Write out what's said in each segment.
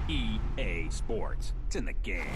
EA Sports. It's in the game.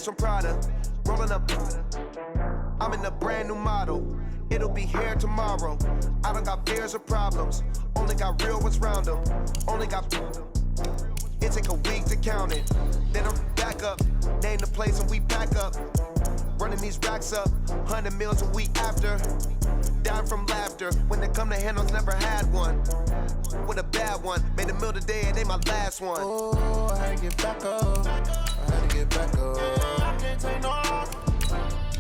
From Prada, rolling up. I'm in a brand new model. It'll be here tomorrow. I don't got fears or problems. Only got real ones round them. Only got. It take a week to count it. Then I'm back up. Name the place and we pack up. Running these racks up. 100 meals a week after. Dying from laughter. When they come to handles, never had one. With a bad one. Made a meal today and they my last one. Oh, I had to get back up. I had to get back up. I can't take no loss.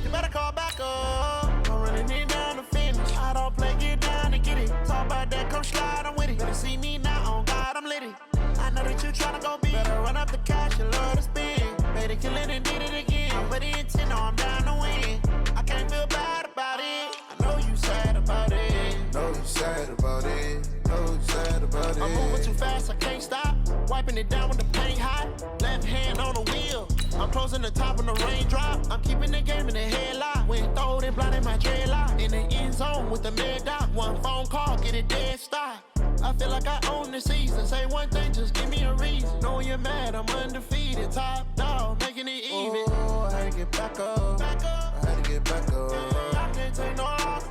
You better call back up. I'm running it down to finish. I don't play, get down and get it. Talk about that, come slide, I'm with it. Better see me now, on God, I'm litty. I know that you tryna go big. Better run up the cash, you love to spend. Made it, kill it, and did it again. But the intent, no, I'm down to win. I can't feel bad about it. I know you sad about it. Know you sad about it. Know you sad about it. I'm moving too fast, I can't stop. Wiping it down with the paint hot. Left hand on the wheel. I'm closing the top on the raindrop. I'm keeping the game in the headlock. When throwed and blinded my dreadlock. In the end zone with the mad dot. One phone call, get it dead stop. I feel like I own the season. Say one thing, just give me a reason. Knowing you're mad, I'm undefeated. Top dog, making it even. Oh, I had to get back up. I had to get back up. I can't take no loss.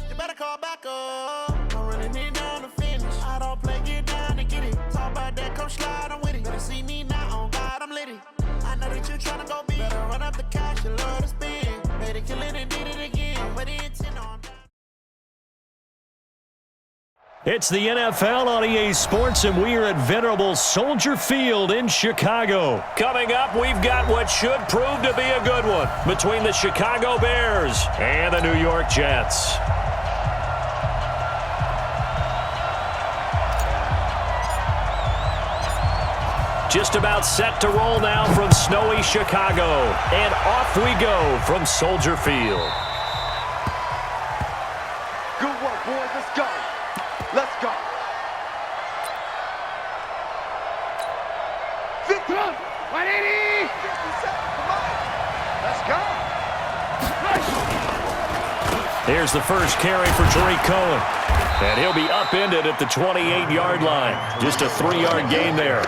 You better call back up. I'm running it down to finish. I don't play, get down and get it. Talk about that, come slide, I'm with it. Better see me now, on God, I'm litty. I know that you tryna go big. Better run up the cash, you love to spend. Made it, kill it, and did it again. But the intent on. It's the NFL on EA Sports, and we are at venerable Soldier Field in Chicago. Coming up, we've got what should prove to be a good one between the Chicago Bears and the New York Jets. Just about set to roll now from snowy Chicago. And off we go from Soldier Field. Good work, boys. Let's go. Let's go. Victor, 180. 57. Come on. Let's go. Here's the first carry for Tariq Cohen. And he'll be upended at the 28-yard line. Just a 3-yard gain there.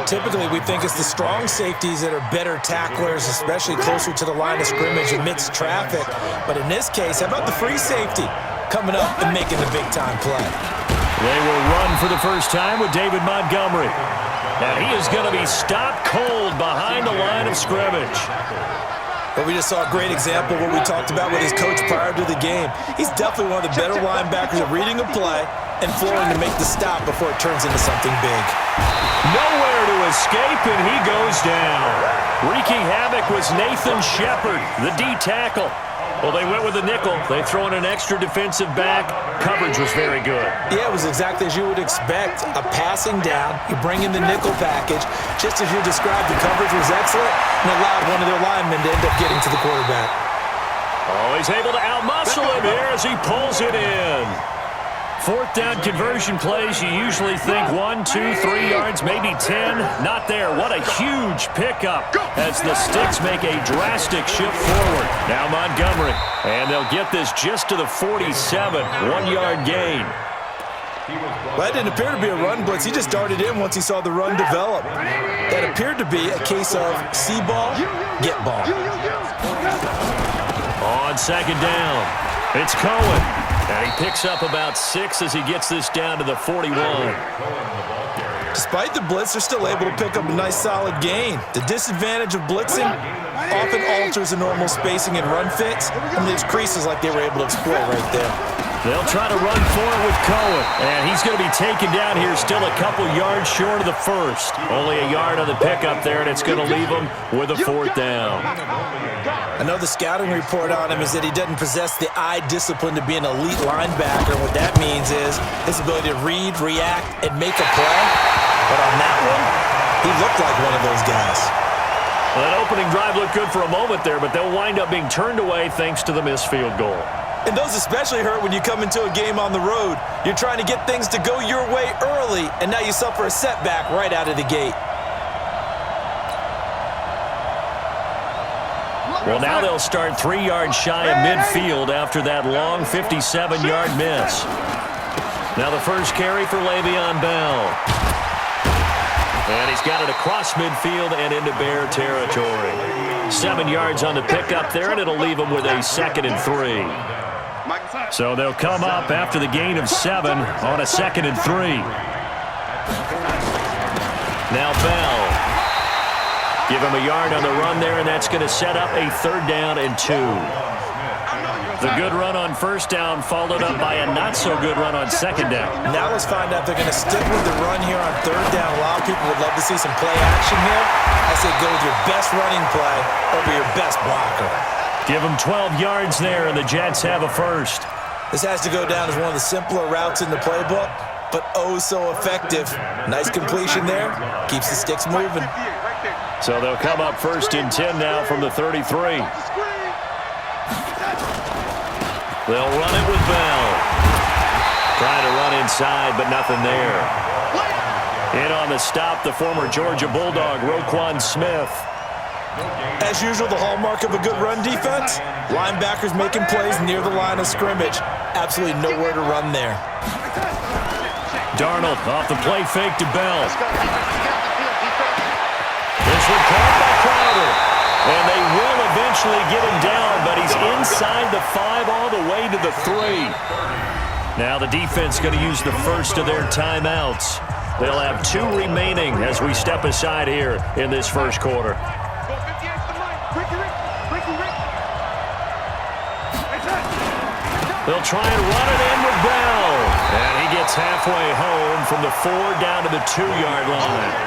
Typically, we think it's the strong safeties that are better tacklers, especially closer to the line of scrimmage amidst traffic. But in this case, how about the free safety coming up and making the big-time play? They will run for the first time with David Montgomery. And he is going to be stopped cold behind the line of scrimmage. But we just saw a great example of what we talked about with his coach prior to the game. He's definitely one of the better linebackers at reading a play and flowing to make the stop before it turns into something big. Nowhere to escape, and he goes down. Wreaking havoc was Nathan Shepard, the D tackle. Well, they went with a nickel. They throw in an extra defensive back. Coverage was very good. Yeah, it was exactly as you would expect. A passing down, you bring in the nickel package. Just as you described, the coverage was excellent and allowed one of their linemen to end up getting to the quarterback. Oh, he's able to outmuscle him here as he pulls it in. Fourth down conversion plays, you usually think 1, 2, 3 yards, maybe 10. Not there. What a huge pickup as the Sticks make a drastic shift forward. Now Montgomery, and they'll get this just to the 47, 1-yard gain. Well, that didn't appear to be a run blitz. He just darted in once he saw the run develop. That appeared to be a case of see ball, get ball. second down. It's Cohen. And he picks up about 6 as he gets this down to the 41. Despite the blitz, they're still able to pick up a nice solid gain. The disadvantage of blitzing often alters the normal spacing and run fits, and leaves creases like they were able to exploit right there. They'll try to run for it with Cohen, and he's going to be taken down here still a couple yards short of the first. Only a yard on the pickup there, and it's going to leave him with a 4th down. I know the scouting report on him is that he doesn't possess the eye discipline to be an elite linebacker, and what that means is his ability to read, react, and make a play. But on that one, he looked like one of those guys. Well, that opening drive looked good for a moment there, but they'll wind up being turned away thanks to the missed field goal. And those especially hurt when you come into a game on the road. You're trying to get things to go your way early, and now you suffer a setback right out of the gate. Well, now they'll start 3 yards shy of midfield after that long 57-yard miss. Now the first carry for Le'Veon Bell. And he's got it across midfield and into Bear territory. 7 yards on the pickup there, and it'll leave him with a 2nd and 3. So they'll come up after the gain of 7 on a 2nd and 3. Now Bell. Give him a yard on the run there, and that's going to set up a 3rd down and 2. The good run on 1st down followed up by a not-so-good run on 2nd down. Now let's find out if they're going to stick with the run here on 3rd down. A lot of people would love to see some play action here. I say go with your best running play over your best blocker. Give them 12 yards there, and the Jets have a 1st. This has to go down as one of the simpler routes in the playbook, but oh so effective. Nice completion there. Keeps the sticks moving. So they'll come up 1st and 10 now from the 33. They'll run it with Bell. Trying to run inside, but nothing there. In on the stop, the former Georgia Bulldog, Roquan Smith. As usual, the hallmark of a good run defense, linebackers making plays near the line of scrimmage. Absolutely nowhere to run there. Darnold off the play fake to Bell. This one caught by Crowder. And they will eventually get him down, but he's inside the 5 all the way to the 3. Now the defense going to use the first of their timeouts. They'll have 2 remaining as we step aside here in this first quarter. They'll try and run it in with Bell. And he gets halfway home from the 4 down to the 2-yard line.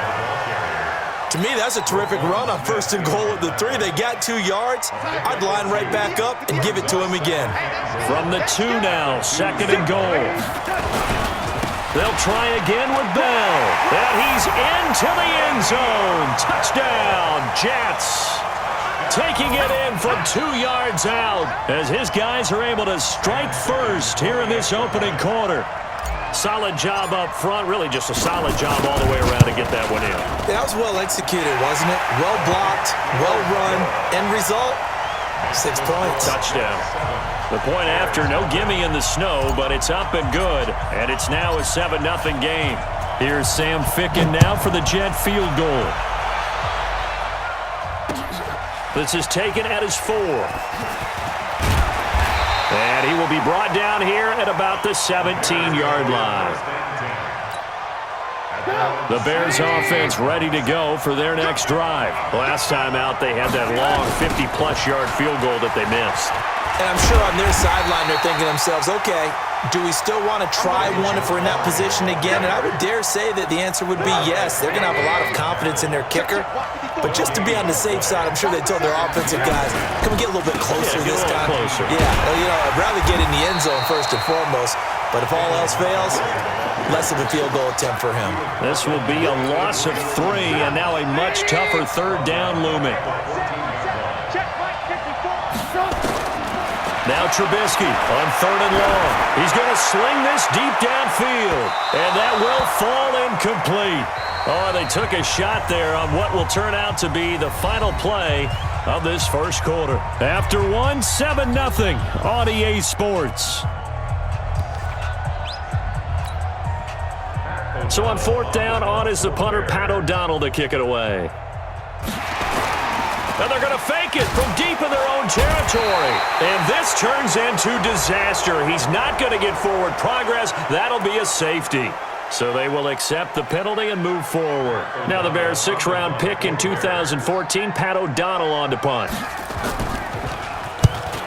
To me, that's a terrific run on 1st and goal at the 3. They got 2 yards. I'd line right back up and give it to him again. From the 2 now, 2nd and goal. They'll try again with Bell. And he's into the end zone. Touchdown, Jets. Taking it in from 2 yards out as his guys are able to strike first here in this opening quarter. Solid job up front, really just a solid job all the way around to get that one in. That was well executed, wasn't it? Well blocked, well run, end result, 6 points. Touchdown. The point after, no gimme in the snow, but it's up and good, and it's now a 7-0 game. Here's Sam Ficken now for the Jet field goal. This is taken at his 4. And he will be brought down here at about the 17-yard line. The Bears offense ready to go for their next drive. Last time out, they had that long 50-plus-yard field goal that they missed. And I'm sure on their sideline they're thinking to themselves, okay, do we still want to try one if we're in that position again? And I would dare say that the answer would be yes. They're going to have a lot of confidence in their kicker. But just to be on the safe side, I'm sure they told their offensive guys, can we get a little bit closer this time? Closer. Yeah, you know, I'd rather get in the end zone first and foremost. But if all else fails, less of a field goal attempt for him. This will be a loss of 3, and now a much tougher 3rd down looming. Now Trubisky on 3rd and long. He's going to sling this deep downfield, and that will fall incomplete. Oh, they took a shot there on what will turn out to be the final play of this first quarter. After 1, 7-0 on EA Sports. So on 4th down, on is the punter, Pat O'Donnell, to kick it away. And they're going to fake it from deep in their own own territory. And this turns into disaster. He's not going to get forward progress. That'll be a safety. So they will accept the penalty and move forward. Now the Bears' 6th-round pick in 2014, Pat O'Donnell on to punt.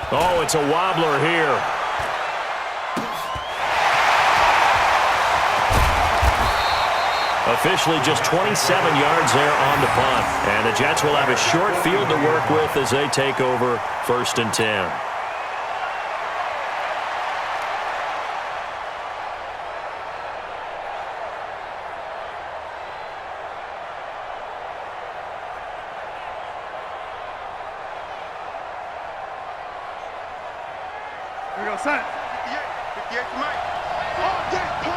Oh, it's a wobbler here. Officially just 27 yards there on the punt. And the Jets will have a short field to work with as they take over 1st and 10. Here we go, son. 58 to Mike. Oh, yeah, pull.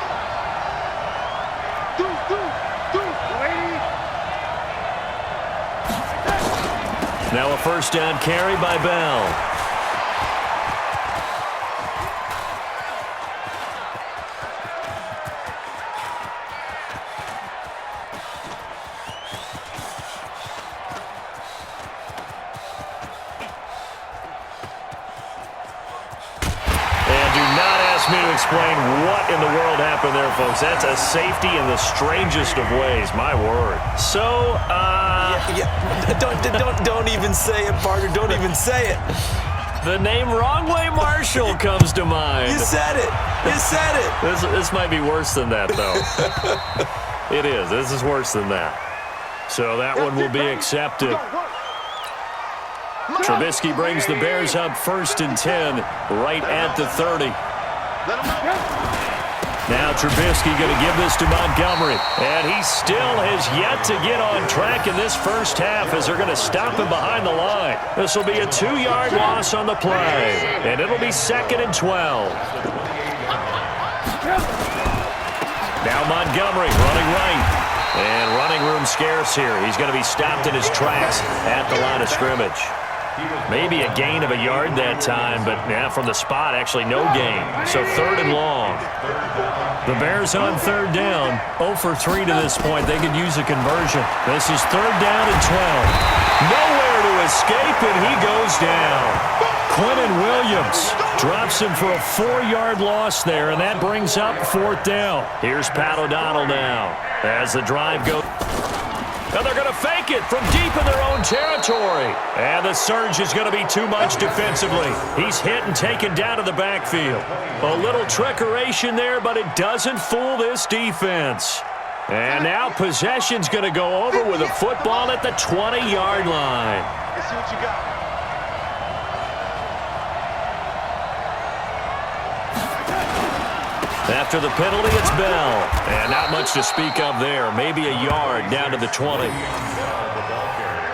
Now a 1st down carry by Bell. Me to explain what in the world happened there, folks. That's a safety in the strangest of ways. My word. So, Don't even say it, partner. Don't even say it. The name Wrong Way Marshall comes to mind. You said it. You said it. This might be worse than that, though. It is. This is worse than that. So that one will be accepted. Trubisky brings the Bears up 1st and 10, right at the 30. Now Trubisky going to give this to Montgomery. And he still has yet to get on track in this first half as they're going to stop him behind the line. This will be a 2-yard loss on the play. And it'll be 2nd and 12. Now Montgomery running right. And running room scarce here. He's going to be stopped in his tracks at the line of scrimmage. Maybe a gain of a yard that time, but from the spot, actually no gain. So 3rd and long. The Bears on 3rd down, 0 for 3 to this point. They could use a conversion. This is 3rd down and 12. Nowhere to escape, and he goes down. Quentin Williams drops him for a 4-yard loss there, and that brings up 4th down. Here's Pat O'Donnell now as the drive goes. And they're going to fake it from deep in their own territory. And the surge is going to be too much defensively. He's hit and taken down to the backfield. A little trickeration there, but it doesn't fool this defense. And now possession's going to go over with a football at the 20-yard line. Let's see what you got. After the penalty, it's Bell. And not much to speak of there. Maybe a yard down to the 20.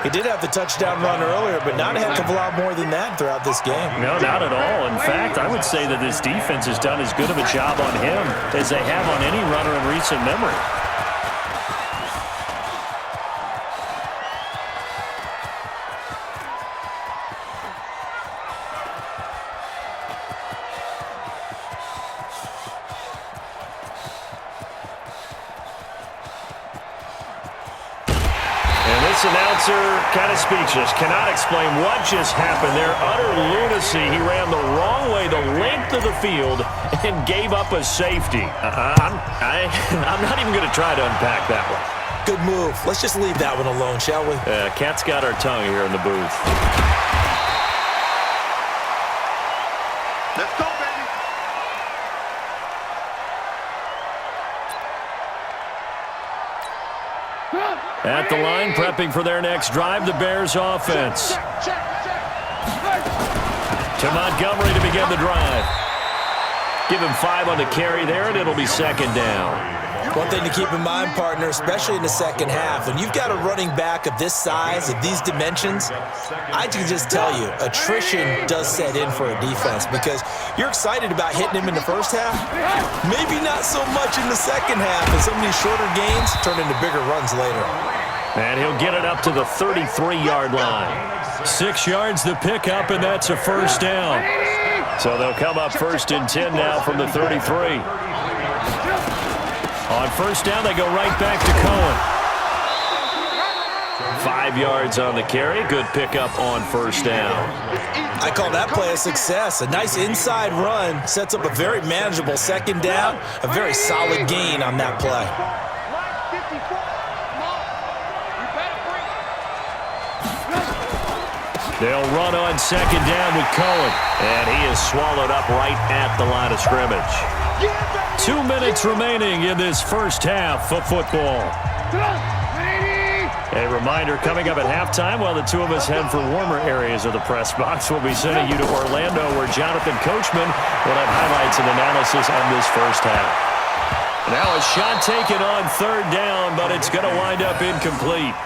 He did have the touchdown run earlier, but not a heck of a lot more than that throughout this game. No, not at all. In fact, I would say that this defense has done as good of a job on him as they have on any runner in recent memory. Announcer kind of speechless, cannot explain what just happened there. Utter lunacy. He ran the wrong way the length of the field and gave up a safety. I'm not even going to try to unpack that one. Good move. Let's just leave that one alone, shall we? Cat's got our tongue here in the booth. Let's go, baby. At the line, prepping for their next drive, the Bears offense. To Montgomery to begin the drive. Give him 5 on the carry there, and it'll be 2nd down. One thing to keep in mind, partner, especially in the second half, when you've got a running back of this size, of these dimensions, I can just tell you, attrition does set in for a defense because you're excited about hitting him in the first half, maybe not so much in the second half, and some of these shorter gains turn into bigger runs later. And he'll get it up to the 33-yard line. 6 yards the pickup, and that's a 1st down. So they'll come up 1st and 10 now from the 33. On 1st down, they go right back to Cohen. 5 yards on the carry. Good pickup on first down. I call that play a success. A nice inside run sets up a very manageable second down. A very solid gain on that play. They'll run on second down with Cohen. And he is swallowed up right at the line of scrimmage. 2 minutes remaining in this first half of football. A reminder, coming up at halftime, while the two of us head for warmer areas of the press box, we'll be sending you to Orlando, where Jonathan Coachman will have highlights and analysis on this first half. Now a shot taken on third down, but it's going to wind up incomplete.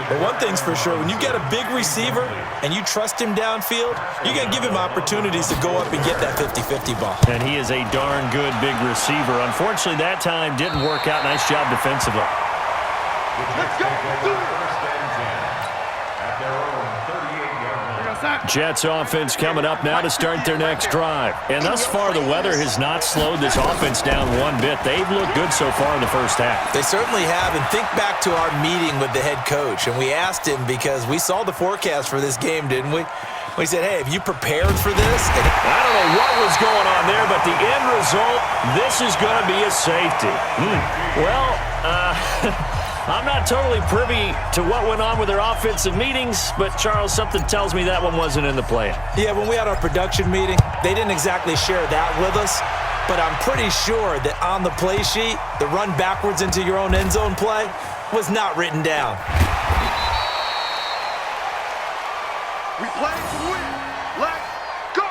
But one thing's for sure, when you get a big receiver and you trust him downfield, you're going to give him opportunities to go up and get that 50-50 ball. And he is a darn good big receiver. Unfortunately, that time didn't work out. Nice job defensively. Let's go. Jets offense coming up now to start their next drive. And thus far, the weather has not slowed this offense down one bit. They've looked good so far in the first half. They certainly have. And think back to our meeting with the head coach. And we asked him, because we saw the forecast for this game, didn't we? We said, hey, have you prepared for this? And I don't know what was going on there, but the end result, this is going to be a safety. Well, I'm not totally privy to what went on with their offensive meetings, but, Charles, something tells me that one wasn't in the plan. Yeah, when we had our production meeting, they didn't exactly share that with us, but I'm pretty sure that on the play sheet, the run backwards into your own end zone play was not written down. We play to win. Let's go.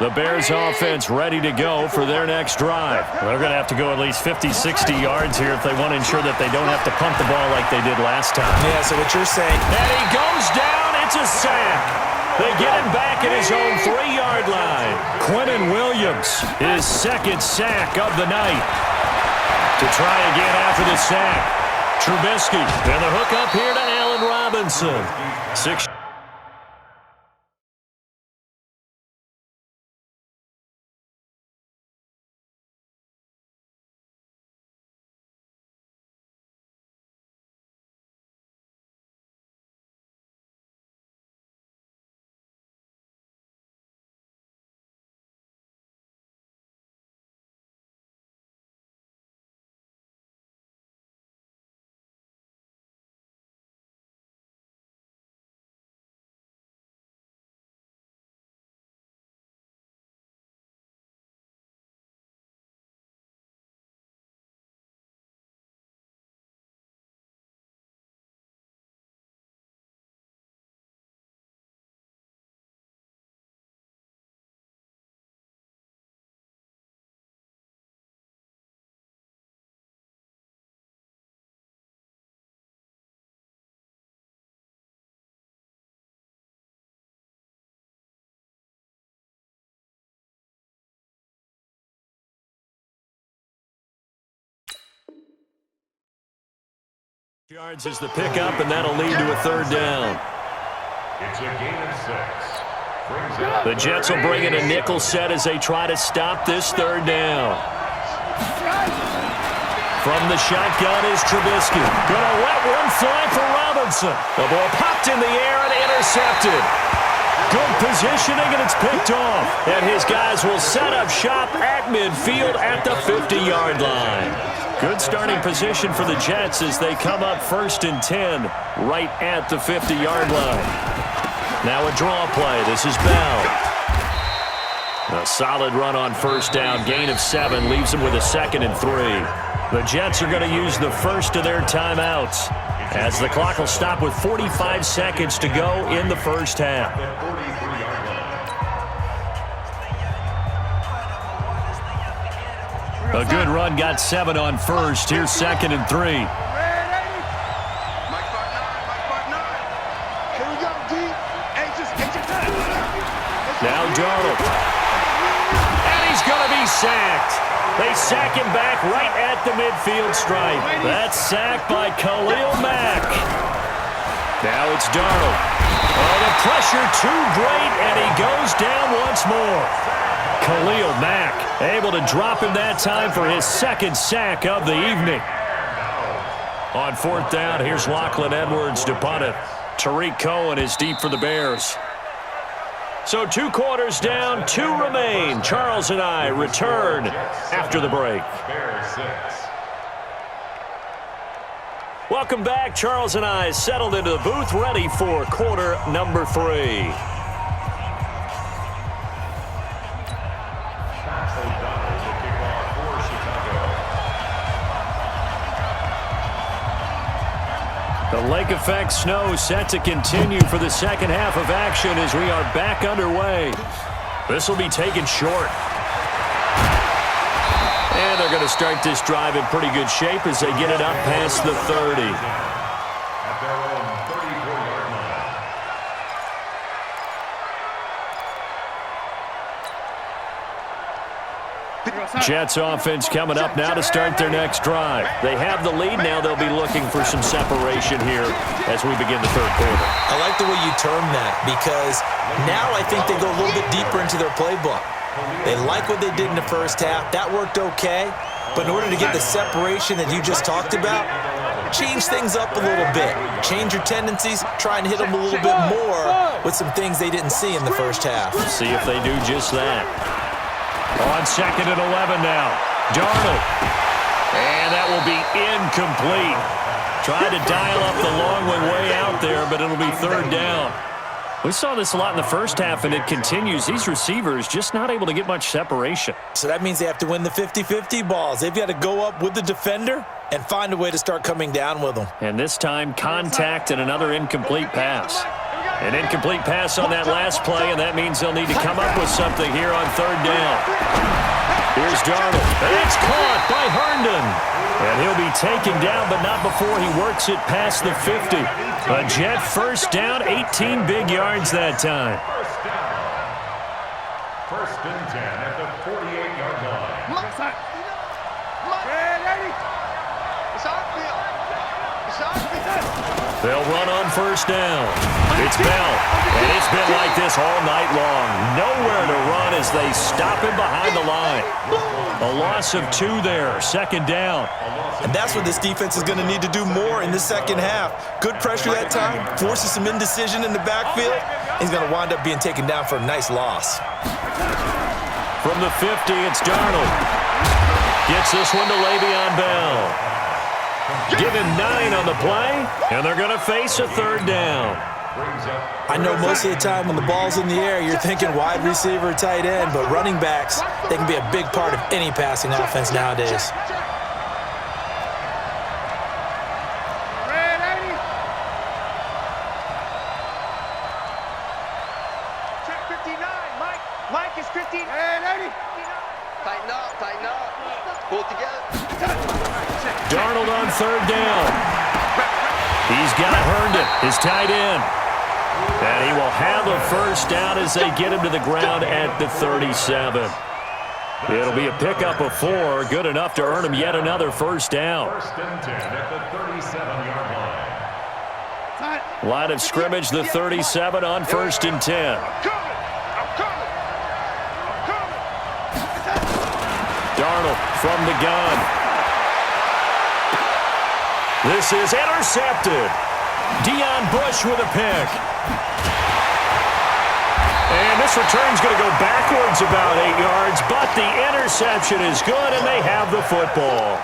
The Bears offense ready to go for their next drive. They're going to have to go at least 50, 60 yards here if they want to ensure that they don't have to punt the ball like they did last time. Yeah, so what you're saying. And he goes down. It's a sack. They get him back at his own 3-yard line. Quentin Williams, his second sack of the night. To try again after the sack. Trubisky, and the hook up here to Allen Robinson. 6. Yards is the pickup, and that'll lead to a third down. It's a gain of 6. The Jets will bring in a nickel set as they try to stop this third down. From the shotgun is Trubisky. Gonna let one fly for Robinson. The ball popped in the air and intercepted. Good positioning, and it's picked off. And his guys will set up shop at midfield at the 50-yard line. Good starting position for the Jets as they come up 1st and 10 right at the 50-yard line. Now a draw play. This is Bell. A solid run on first down. Gain of 7 leaves them with a 2nd and 3. The Jets are going to use the first of their timeouts as the clock will stop with 45 seconds to go in the first half. A good run, got 7 on first. Here's 2nd and 3. Now Darnold. And he's going to be sacked. They sack him back right at the midfield stripe. That's sacked by Khalil Mack. Now it's Darnold. Oh, the pressure too great, and he goes down once more. Khalil Mack able to drop him that time for his 2nd sack of the evening. On 4th down, here's Lachlan Edwards to punt it. Tariq Cohen is deep for the Bears. So 2 quarters down, 2 remain. Charles and I return after the break. Welcome back. Charles and I settled into the booth, ready for quarter number 3. The lake effect snow set to continue for the second half of action as we are back underway. This will be taken short. And they're going to start this drive in pretty good shape as they get it up past the 30. At their own 34-yard line. Jets offense coming up now to start their next drive. They have the lead. Now they'll be looking for some separation here as we begin the third quarter. I like the way you term that because now I think they go a little bit deeper into their playbook. They like what they did in the first half. That worked okay. But in order to get the separation that you just talked about, change things up a little bit. Change your tendencies. Try and hit them a little bit more with some things they didn't see in the first half. See if they do just that. On 2nd and 11 now. Darnold. And that will be incomplete. Tried to dial up the long one way out there, but it'll be 3rd down. We saw this a lot in the first half, and it continues. These receivers just not able to get much separation. So that means they have to win the 50-50 balls. They've got to go up with the defender and find a way to start coming down with them. And this time, contact and another incomplete pass. An incomplete pass on that last play, and that means they'll need to come up with something here on 3rd down. Here's Darnold. And it's caught by Herndon. And he'll be taken down, but not before he works it past the 50. A Jet first down, 18 big yards that time. First and 10 at the 48-yard line. They'll run on first down. It's Bell, and it's been like this all night long. Nowhere to run as they stop him behind the line. A loss of 2 there, 2nd down. And that's what this defense is going to need to do more in the second half. Good pressure that time, forces some indecision in the backfield. He's going to wind up being taken down for a nice loss. From the 50, it's Darnold. Gets this one to Le'Veon Bell. Give him 9 on the play, and they're going to face a 3rd down. I know most of the time when the ball's in the air, you're thinking wide receiver, tight end, but running backs, they can be a big part of any passing offense nowadays. Mike is 15. Tighten up. Pull it together. Darnold on 3rd down. He's got Herndon, his tight end. And he will have a first down as they get him to the ground at the 37. It'll be a pickup of 4, good enough to earn him yet another first down. First and 10 at the 37-yard line. Line of scrimmage, the 37 on 1st and 10. Darnold from the gun. This is intercepted. Deion Bush with a pick. And this return's going to go backwards about 8 yards, but the interception is good, and they have the football.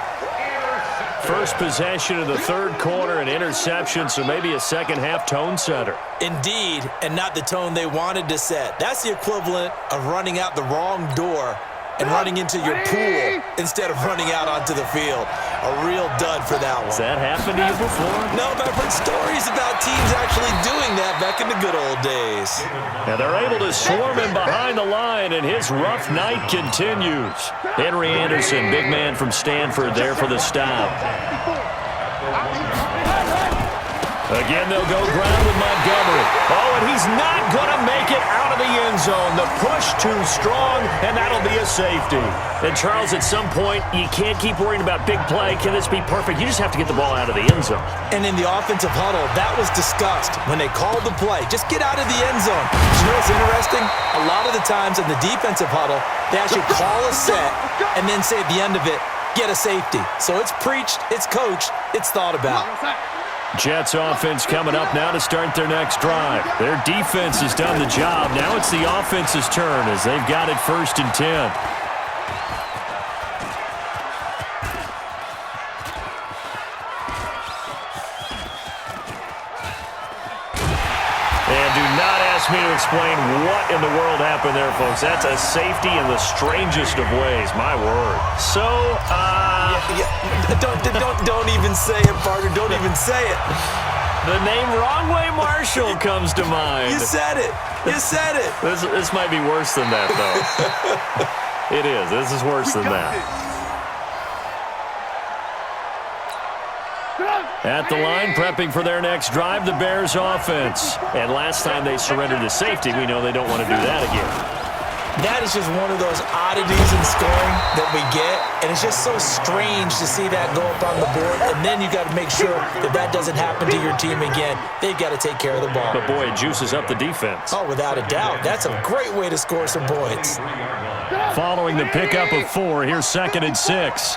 First possession of the 3rd quarter, an interception, so maybe a second-half tone setter. Indeed, and not the tone they wanted to set. That's the equivalent of running out the wrong door and running into your pool instead of running out onto the field. A real dud for that one. Has that happened to you before? No, but I've heard stories about teams actually doing that back in the good old days. And they're able to swarm him behind the line, and his rough night continues. Henry Anderson, big man from Stanford, there for the stop. Again, they'll go ground with Montgomery. Oh, and he's not going to make it out of the end zone. The push too strong, and that'll be a safety. And, Charles, at some point, you can't keep worrying about big play. Can this be perfect? You just have to get the ball out of the end zone. And in the offensive huddle, that was discussed when they called the play. Just get out of the end zone. You know what's interesting? A lot of the times in the defensive huddle, they actually call a set and then say at the end of it, get a safety. So it's preached, it's coached, it's thought about. Jets offense coming up now to start their next drive. Their defense has done the job. Now it's the offense's turn as they've got it 1st and 10. And do not ask me to explain what in the world happened there, folks. That's a safety in the strangest of ways. My word. So, Don't even say it, partner. Don't even say it. the name Wrong Way Marshall comes to mind. You said it. You said it. This might be worse than that, though. It is. This is worse than that. At the line, prepping for their next drive, the Bears offense. And last time they surrendered to safety, we know they don't want to do that again. That is just one of those oddities in scoring that we get, and it's just so strange to see that go up on the board, and then you got to make sure that that doesn't happen to your team again. They've got to take care of the ball. But, boy, it juices up the defense. Oh, without a doubt. That's a great way to score some points. Following the pickup of 4, here's 2nd and 6.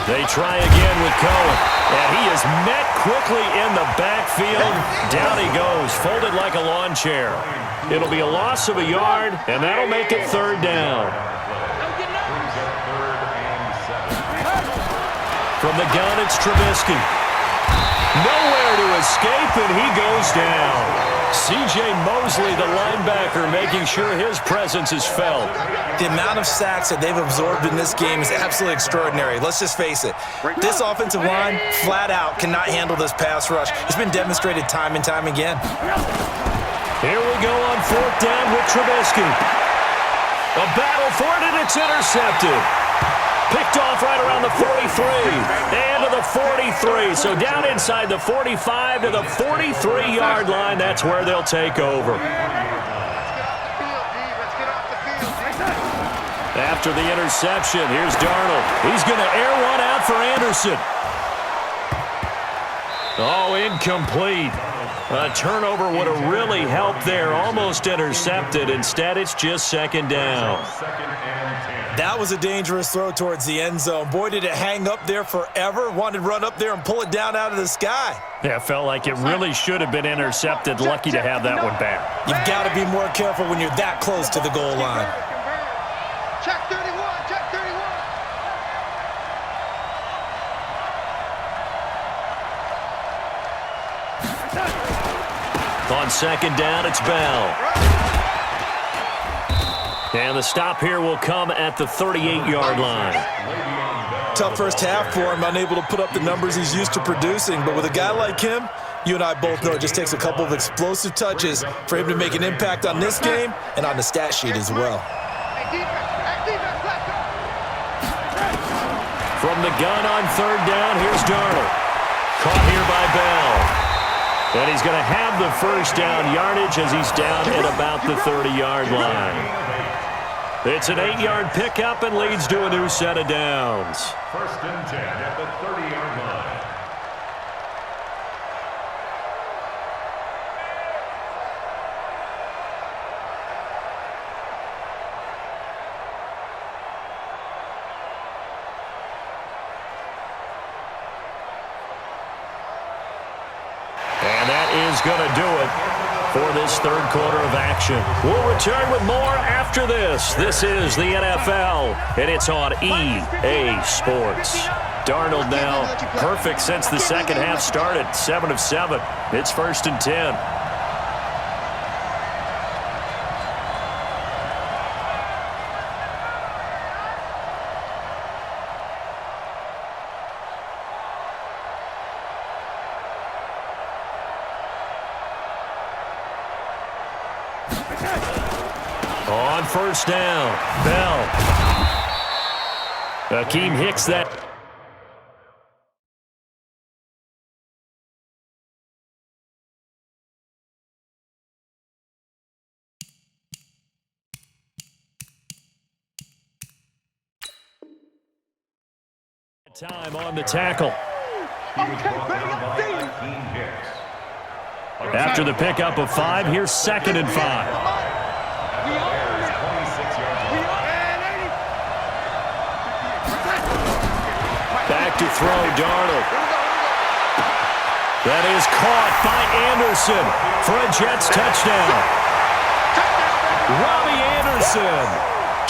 They try again with Cohen, and he is met quickly in the backfield. Down he goes, folded like a lawn chair. It'll be a loss of a yard, and that'll make it 3rd down. From the gun, it's Trubisky. Nowhere to escape, and he goes down. C.J. Mosley, the linebacker, making sure his presence is felt. The amount of sacks that they've absorbed in this game is absolutely extraordinary. Let's just face it. This offensive line, flat out, cannot handle this pass rush. It's been demonstrated time and time again. Here we go on 4th down with Trubisky. A battle for it, and it's intercepted. Picked off right around the 43 and to the 43. So down inside the 45 to the 43-yard line. That's where they'll take over. After the interception, here's Darnold. He's going to air one out for Anderson. Oh, incomplete. A turnover would have really helped there. Almost intercepted. Instead, it's just 2nd down. That was a dangerous throw towards the end zone. Boy, did it hang up there forever. Wanted to run up there and pull it down out of the sky. Yeah, it felt like it really should have been intercepted. Lucky to have that one back. You've got to be more careful when you're that close to the goal line. Check 31, check 31. On 2nd down, it's Bell. And the stop here will come at the 38-yard line. Tough first half for him, unable to put up the numbers he's used to producing. But with a guy like him, you and I both know it just takes a couple of explosive touches for him to make an impact on this game and on the stat sheet as well. From the gun on 3rd down, here's Darnold. Caught here by Bell. And he's going to have the 1st down yardage as he's down at about the 30-yard line. It's an 8-yard pickup and leads to a new set of downs. 1st and 10 at the 30-yard line. And that is going to do it for this 3rd quarter of action. We'll return with more after this. This is the NFL, and it's on EA Sports. Darnold now perfect since the 2nd half started, 7 of 7. It's 1st and 10. On 1st down, Bell. Akeem Hicks that. Time on the tackle. After the pickup of 5, here's 2nd and 5. throw, Darnold. That is caught by Anderson for a Jets touchdown. Robbie Anderson,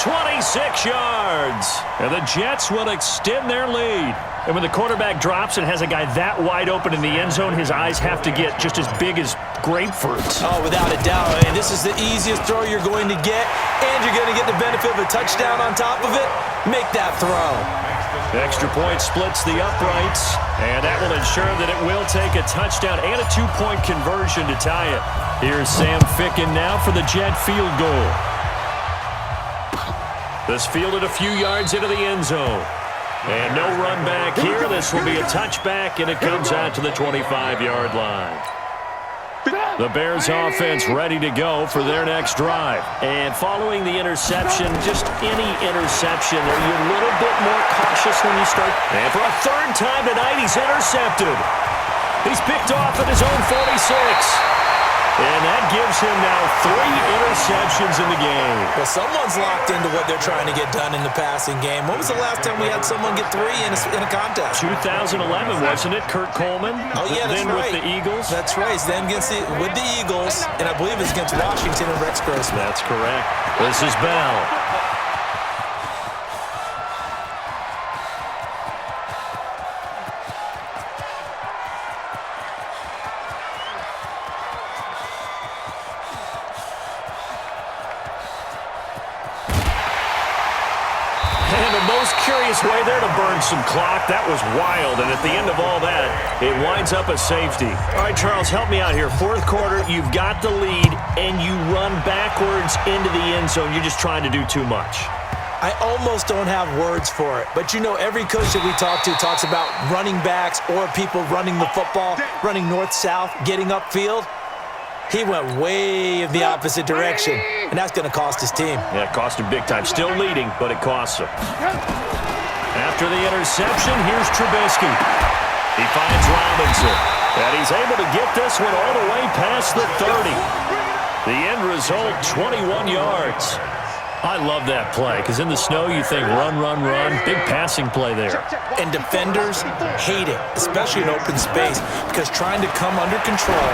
26 yards. And the Jets will extend their lead. And when the quarterback drops and has a guy that wide open in the end zone, his eyes have to get just as big as grapefruits. Oh, without a doubt. And this is the easiest throw you're going to get, and you're going to get the benefit of a touchdown on top of it. Make that throw. Extra point splits the uprights, and that will ensure that it will take a touchdown and a two-point conversion to tie it. Here's Sam Ficken now for the Jet field goal. This fielded a few yards into the end zone. And no run back here. This will be a touchback, and it comes out to the 25-yard line. The Bears offense ready to go for their next drive. And following the interception, just any interception, are you a little bit more cautious when you start? And for a third time tonight, he's intercepted. He's picked off at his own 46. And that gives him now 3 interceptions in the game. Well, someone's locked into what they're trying to get done in the passing game. When was the last time we had someone get 3 in a contest? 2011, wasn't it? Kurt Coleman? Oh, yeah, that's then right. With the Eagles? That's right. Then with the Eagles, and I believe it's against Washington and Rex Grossman. That's correct. This is Bell. Curious way there to burn some clock. That was wild, and at the end of all that, it winds up a safety. All right, Charles, help me out here. Fourth quarter, you've got the lead, and you run backwards into the end zone. You're just trying to do too much. I almost don't have words for it, but you know, every coach that we talk to talks about running backs or people running the football, running north-south, getting upfield. He went way in the opposite direction, and that's going to cost his team. Yeah, it cost him big time. Still leading, but it costs him. After the interception, here's Trubisky. He finds Robinson, and he's able to get this one all the way past the 30. The end result, 21 yards. I love that play, because in the snow you think run, run, run. Big passing play there. And defenders hate it, especially in open space, because trying to come under control,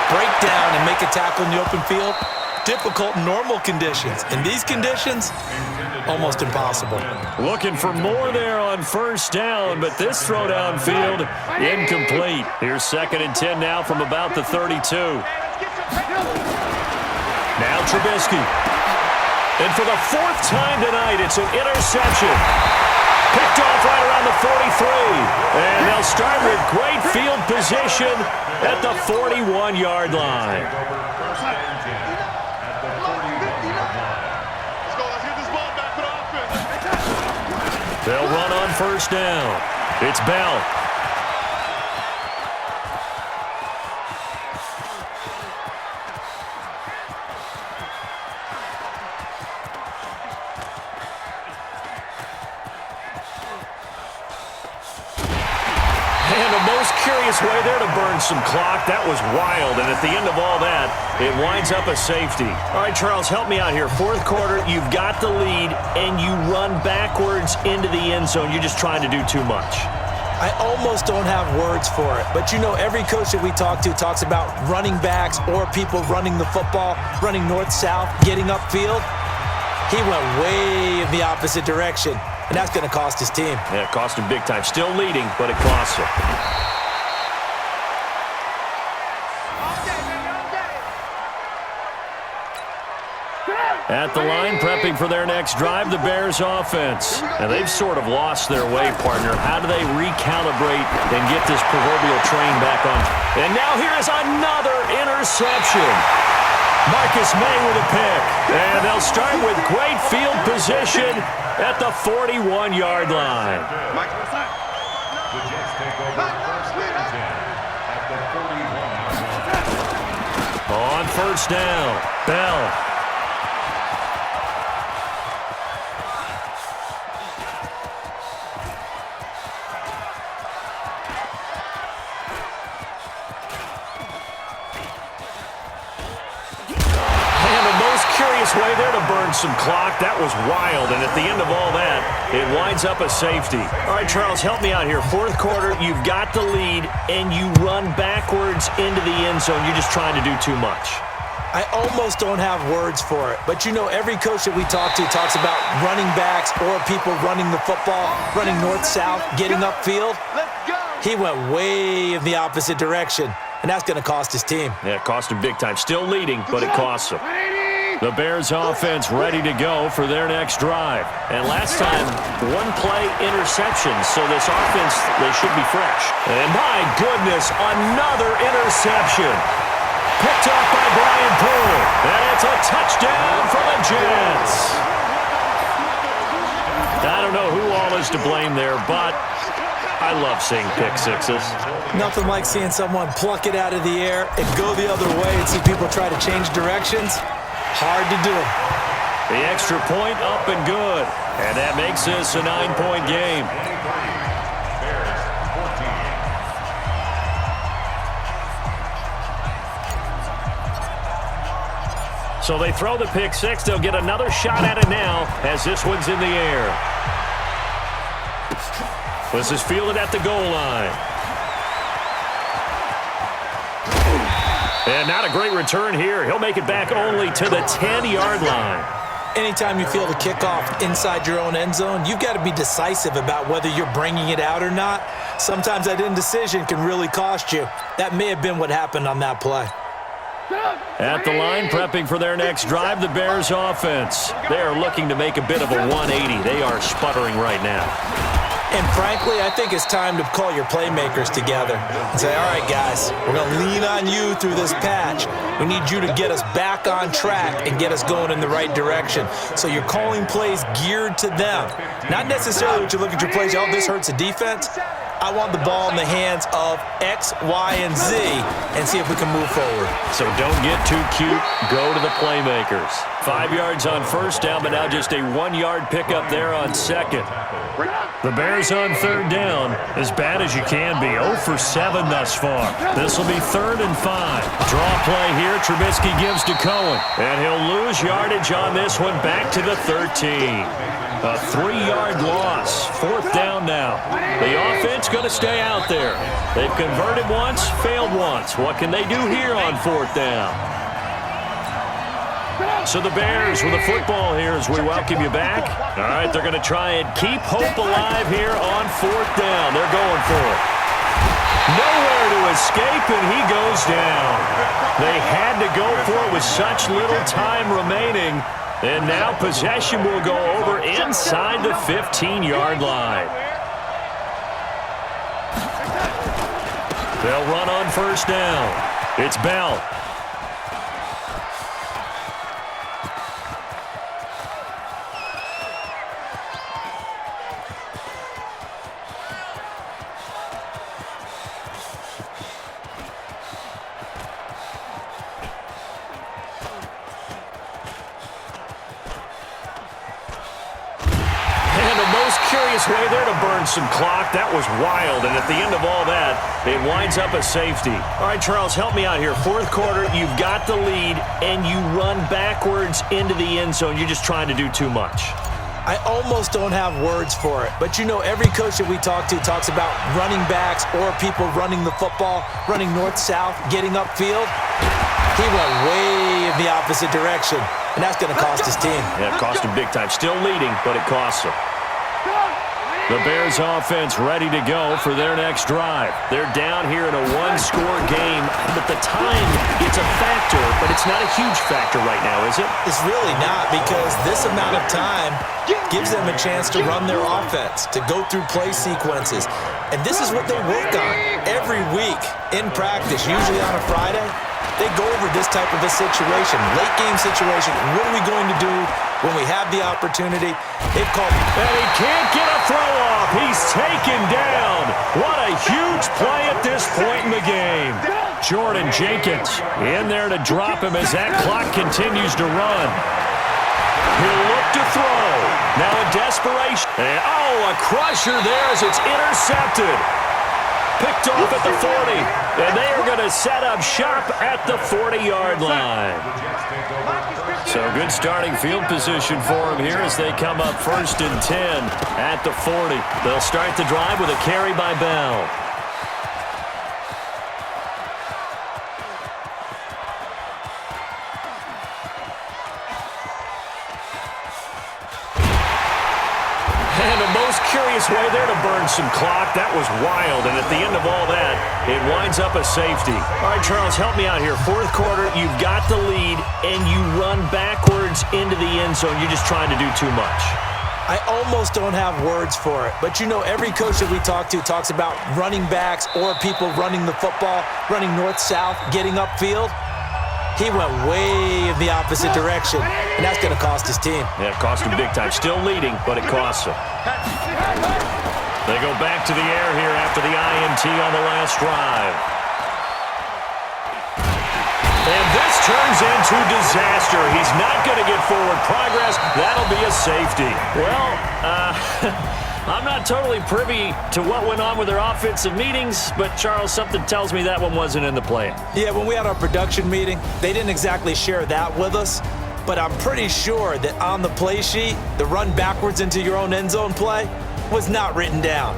break down and make a tackle in the open field, difficult in normal conditions. In these conditions, almost impossible. Looking for more there on first down, but this throw downfield, incomplete. Here's 2nd and 10 now from about the 32. Now Trubisky. And for the 4th time tonight, it's an interception. Picked off right around the 43. And they'll start with great field position at the 41-yard line. They'll run on first down. It's Bell. Curious way there to burn some clock. That was wild, and at the end of all that, it winds up a safety. All right, Charles, help me out here. Fourth quarter, you've got the lead, and you run backwards into the end zone. You're just trying to do too much. I almost don't have words for it, but you know, every coach that we talk to talks about running backs or people running the football, running north-south, getting upfield. He went way in the opposite direction, and that's going to cost his team. Yeah, it cost him big time. Still leading, but it costs him. At the line, prepping for their next drive, the Bears offense. And they've sort of lost their way, partner. How do they recalibrate and get this proverbial train back on? And now here is another interception. Marcus May with a pick. And they'll start with great field position at the 41-yard line. The Jets take over 1st and 10 at the 41-yard line. On first down, Bell. way there to burn some clock. That was wild, and at the end of all that, it winds up a safety. All right, Charles, help me out here. Fourth quarter, you've got the lead, and you run backwards into the end zone. You're just trying to do too much. I almost don't have words for it, but you know every coach that we talk to talks about running backs or people running the football, running north-south, getting upfield. He went way in the opposite direction, and that's going to cost his team. Yeah, it cost him big time. Still leading, but it costs him. The Bears offense ready to go for their next drive. And last time, one play interception, so this offense, they should be fresh. And my goodness, another interception. Picked off by Brian Poole. And it's a touchdown for the Jets. I don't know who all is to blame there, but I love seeing pick sixes. Nothing like seeing someone pluck it out of the air and go the other way and see people try to change directions. Hard to do. The extra point up and good. And that makes this a 9-point game. So they throw the pick six. They'll get another shot at it now as this one's in the air. This is fielded at the goal line. And not a great return here. He'll make it back only to the 10-yard line. Anytime you field a kickoff inside your own end zone, you've got to be decisive about whether you're bringing it out or not. Sometimes that indecision can really cost you. That may have been what happened on that play. At the line, prepping for their next drive, the Bears offense. They are looking to make a bit of a 180. They are sputtering right now. And frankly, I think it's time to call your playmakers together and say, all right, guys, we're going to lean on you through this patch. We need you to get us back on track and get us going in the right direction. So you're calling plays geared to them. Not necessarily what you look at your plays, oh, this hurts the defense. I want the ball in the hands of X, Y, and Z and see if we can move forward. So don't get too cute. Go to the playmakers. 5 yards on first down, but now just a 1-yard pickup there on second. The Bears on third down, as bad as you can be. 0 for 7 thus far. This will be 3rd and 5. Draw play here. Trubisky gives to Cohen. And he'll lose yardage on this one back to the 13. A 3-yard loss. 4th down now. The offense going to stay out there. They've converted once, failed once. What can they do here on 4th down? So the Bears with the football here as we welcome you back. All right, they're going to try and keep hope alive here on 4th down. They're going for it. Nowhere to escape, and he goes down. They had to go for it with such little time remaining. And now possession will go over inside the 15-yard line. They'll run on first down. It's Bell. Way there to burn some clock. That was wild, and at the end of all that, it winds up a safety. All right, Charles, help me out here. 4th quarter, you've got the lead, and you run backwards into the end zone. You're just trying to do too much. I almost don't have words for it, but you know every coach that we talk to talks about running backs or people running the football, running north-south, getting upfield. He went way in the opposite direction, and that's going to cost his team. Yeah, it cost him big time. Still leading, but it costs him. The Bears offense ready to go for their next drive. They're down here in a 1-score game, but the time, it's a factor, but it's not a huge factor right now, is it? It's really not, because this amount of time gives them a chance to run their offense, to go through play sequences. And this is what they work on every week in practice, usually on a Friday. They go over this type of a situation, late game situation. What are we going to do when we have the opportunity? They've called, and he can't get a throw off. He's taken down. What a huge play at this point in the game. Jordan Jenkins in there to drop him as that clock continues to run. He'll look to throw. Now in desperation. And, a crusher there as it's intercepted. Picked off at the 40. And they are they're going to set up shop at the 40-yard line. So good starting field position for them here as they come up 1st and 10 at the 40. They'll start the drive with a carry by Bell. And a most curious way there to burn some clock. That was wild, and at the end of all that, it winds up a safety. All right, Charles, help me out here. 4th quarter, you've got the lead, and you run backwards into the end zone. You're just trying to do too much. I almost don't have words for it, but you know every coach that we talk to talks about running backs or people running the football, running north-south, getting upfield. He went way in the opposite direction, and that's going to cost his team. Yeah, it cost him big time. Still leading, but it costs him. They go back to the air here after the INT on the last drive. And this turns into disaster. He's not going to get forward progress. That'll be a safety. Well, I'm not totally privy to what went on with their offensive meetings, but, Charles, something tells me that one wasn't in the plan. Yeah, when we had our production meeting, they didn't exactly share that with us, but I'm pretty sure that on the play sheet, the run backwards into your own end zone play was not written down.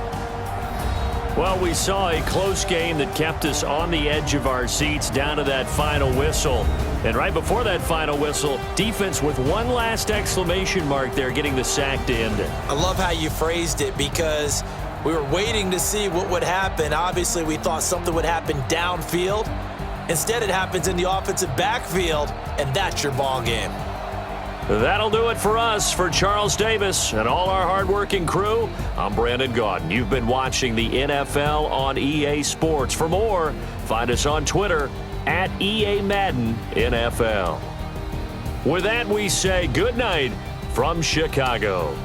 Well, we saw a close game that kept us on the edge of our seats down to that final whistle. And right before that final whistle, defense with one last exclamation mark there, getting the sack to end it. I love how you phrased it because we were waiting to see what would happen. Obviously, we thought something would happen downfield. Instead, it happens in the offensive backfield, and that's your ball game. That'll do it for us. For Charles Davis and all our hardworking crew, I'm Brandon Gaudin. You've been watching the NFL on EA Sports. For more, find us on Twitter at EA Madden NFL. With that, we say good night from Chicago.